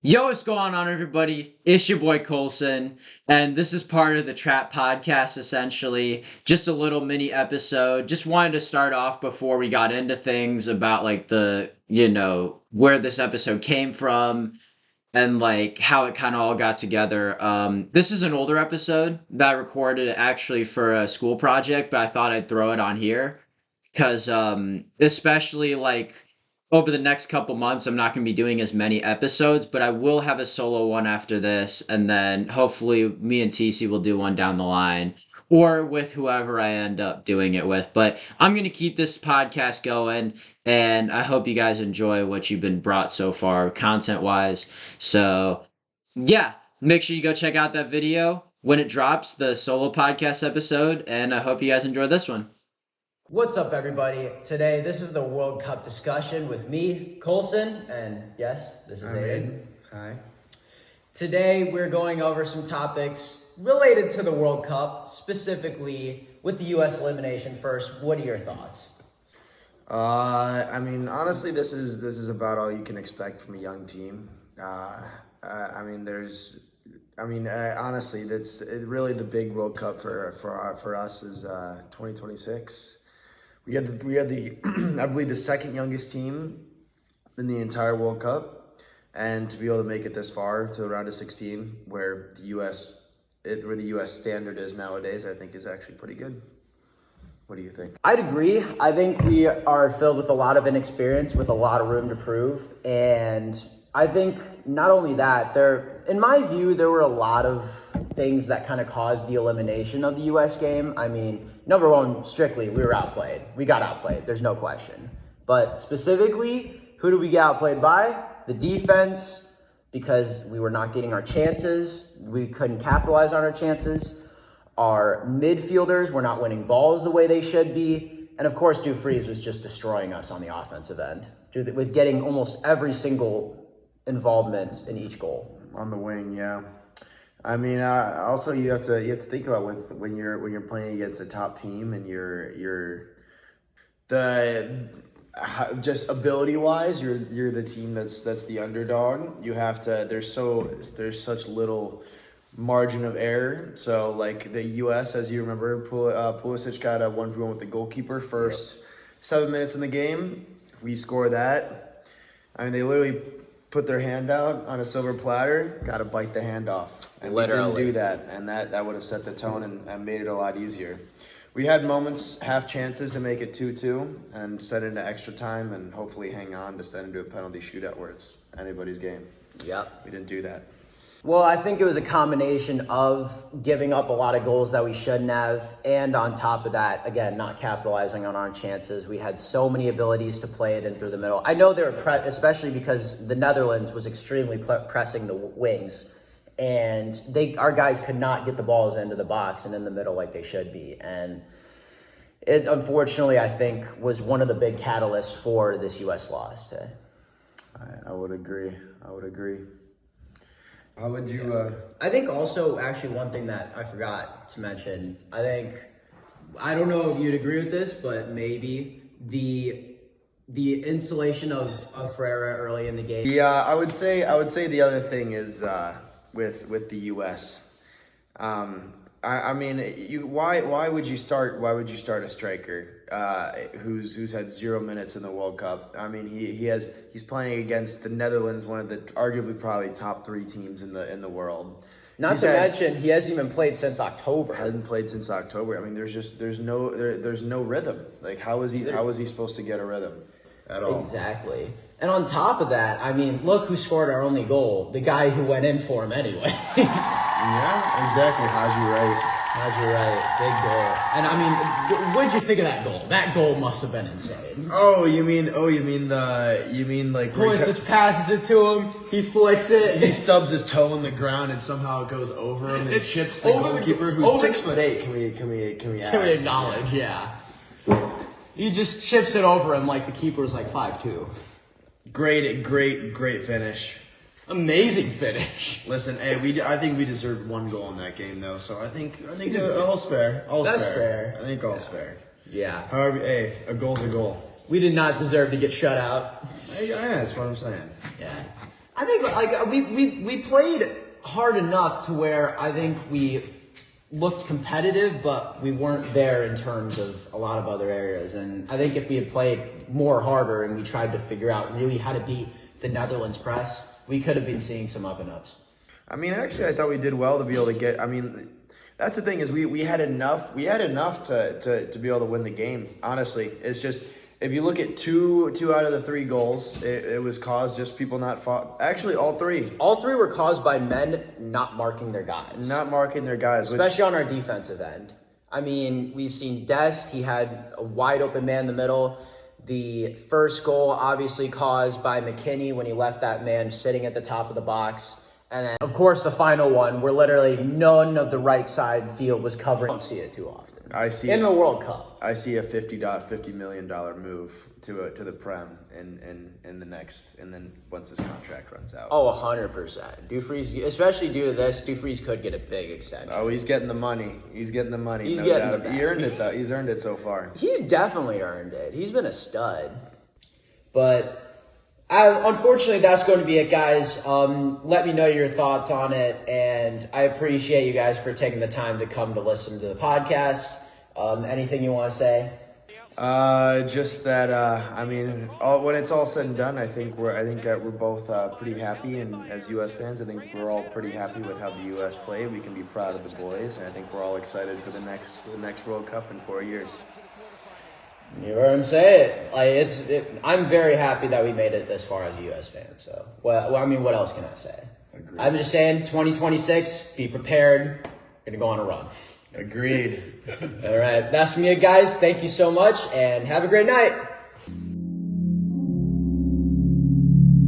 Yo, what's going on, everybody? It's your boy Colson, and this is part of the Trap Podcast, essentially. Just a little mini episode. Just wanted to start off before we got into things about, where this episode came from and, how it kind of all got together. This is an older episode that I recorded actually for a school project, but I thought I'd throw it on here because especially over the next couple months I'm not going to be doing as many episodes, but I will have a solo one after this, and then hopefully me and TC will do one down the line or with whoever I end up doing it with. But I'm going to keep this podcast going, and I hope you guys enjoy what you've been brought so far content wise. So yeah, make sure you go check out that video when it drops, the solo podcast episode, and I hope you guys enjoy this one. What's up, everybody? Today, this is the World Cup discussion with me, Colson, and yes, this is AIDAN. Hi. Today, we're going over some topics related to the World Cup, specifically with the U.S. elimination first. What are your thoughts? Honestly, this is about all you can expect from a young team. Honestly, really the big World Cup for us is 2026. We had the I believe the second youngest team in the entire World Cup, and to be able to make it this far to the round of 16, where the U.S. standard is nowadays, I think is actually pretty good. What do you think? I'd agree. I think we are filled with a lot of inexperience, with a lot of room to prove, and I think not only that, in my view, there were a lot of things that kind of caused the elimination of the U.S. game. I mean, number one, strictly, we were outplayed. We got outplayed. There's no question. But specifically, who did we get outplayed by? The defense, because we were not getting our chances. We couldn't capitalize on our chances. Our midfielders were not winning balls the way they should be. And of course, Dufries was just destroying us on the offensive end, with getting almost every single involvement in each goal. On the wing, yeah. I mean, also you have to think about when you're playing against a top team and just ability wise, you're the team that's the underdog. You have to. There's such little margin of error. So like the U.S., as you remember, Pulisic got a 1v1 with the goalkeeper first 7 minutes in the game. If we score that, I mean, they literally put their hand out on a silver platter, got to bite the hand off. And Literally. we didn't do that, and that would have set the tone and made it a lot easier. We had moments, half chances to make it 2-2 and set into extra time and hopefully hang on to set into a penalty shootout where it's anybody's game. Yep. We didn't do that. Well, I think it was a combination of giving up a lot of goals that we shouldn't have, and on top of that, again, not capitalizing on our chances. We had so many abilities to play it in through the middle. I know they were, especially because the Netherlands was extremely pressing the wings, and our guys could not get the balls into the box and in the middle like they should be. And it, unfortunately, I think, was one of the big catalysts for this U.S. loss today. I would agree. How would you? I think also, actually, one thing that I forgot to mention, I don't know if you'd agree with this, but maybe the installation of Ferreira early in the game. Yeah, I would say the other thing is with the U.S. Why would you start a striker who's had 0 minutes in the World Cup? I mean, he's playing against the Netherlands, one of the arguably probably top 3 teams in the world. Not to mention, he hasn't even played since October. Hasn't played since October. I mean, there's no rhythm. Like, how is he supposed to get a rhythm at all? Exactly. And on top of that, I mean, look who scored our only goal. The guy who went in for him anyway. Yeah, exactly. Haji Right. Big goal. And I mean, what did you think of that goal? That goal must have been insane. You mean like Pulisic passes it to him. He flicks it. He stubs his toe in the ground and somehow it goes over him and chips the goalkeeper who's 6'8". Can we Acknowledge? Yeah. He just chips it over him like the keeper's like 5'2". Great finish. Amazing finish. Listen, hey, I think we deserved 1 goal in that game though, so I think all's fair. That's fair. I think all's fair. Yeah. However, hey, a goal's a goal. We did not deserve to get shut out. Yeah, that's what I'm saying. Yeah. I think like we played hard enough to where I think we looked competitive, but we weren't there in terms of a lot of other areas. And I think if we had played more harder and we tried to figure out really how to beat the Netherlands press, we could have been seeing some up and ups. I mean, actually, I thought we did well to be able to get. I mean, that's the thing is we had enough. We had enough to be able to win the game. Honestly, it's just if you look at two out of the 3 goals, it was caused just people not fought. Actually, all three. All 3 were caused by men not marking their guys. Not marking their guys, Especially on our defensive end. I mean, we've seen Dest. He had a wide open man in the middle. The first goal obviously caused by McKinney when he left that man sitting at the top of the box. And then, of course, the final one where literally none of the right side field was covered. I don't see it too often. I see in the World Cup. I see a $50 million move to the Prem in the next, and then once this contract runs out. Oh, 100%. Dumfries, especially due to this, Dumfries could get a big extension. Oh, he's getting the money. He's getting the money. He's no getting doubt. it He earned it though. He's earned it so far. He's definitely earned it. He's been a stud. But unfortunately, that's going to be it, guys. Let me know your thoughts on it, and I appreciate you guys for taking the time to come to listen to the podcast. Anything you want to say? Just that I mean, when it's all said and done, I think we're both pretty happy, and as U.S. fans, I think we're all pretty happy with how the U.S. played. We can be proud of the boys, and I think we're all excited for the next World Cup in 4 years. You heard him say it. I'm very happy that we made it this far as a U.S. fan. So, well, I mean, what else can I say? Agreed. I'm just saying, 2026, be prepared. We're gonna go on a run. Agreed. All right, that's me, guys. Thank you so much, and have a great night.